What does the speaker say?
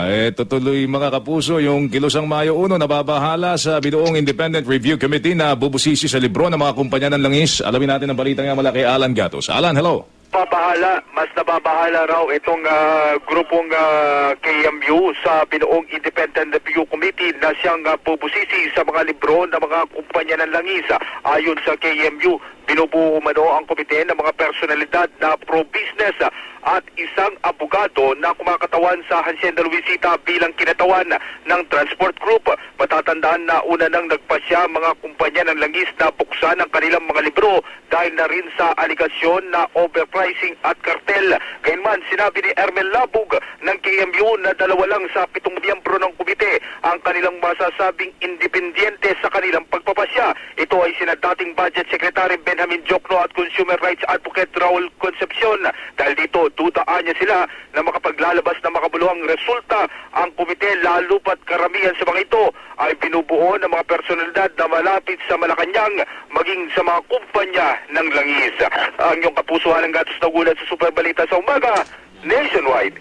tutuloy mga kapuso yung Kilosang Mayo 1 nababahala sa binuong Independent Review Committee na bubusisi sa libro ng mga kumpanya ng langis. Alamin natin ang balita nga mula kay Alan Gatos. Alan, hello. Mas nababahala raw itong grupong KMU sa binuong Independent Review Committee na siyang bubusisi sa mga libro ng mga kumpanya ng langis. Ayon sa KMU, binubuo umano ang komite ng mga personalidad na pro-business at isang abogado na kumakatawan sa Hacienda Luisita bilang kinatawan ng Transport Group. Matatandaan na una nang nagpasya mga kumpanya ng langis na buksan ang kanilang mga libro dahil na rin sa aligasyon na overpricing at kartel. Gayunman, sinabi ni Ermel Labug ng KMU na 2 lang sa 7 miyembro ng komite ang kanilang masasabing independyente sa kanilang pagpapasya. Ito ay sina dating Budget Secretary Benjamin Jokno at Consumer Rights Advocate Raul Concepcion. Dahil dito, dudaan niya sila na makapaglalabas ng makabuluhang resulta ang komite, lalo pat karamihan sa mga ito ay binubuo ng mga personalidad na malapit sa Malacanang maging sa mga kumpanya ng langis. Ang iyong kapusuhan ng Gatos na gulat sa Super Balita sa umaga, nationwide.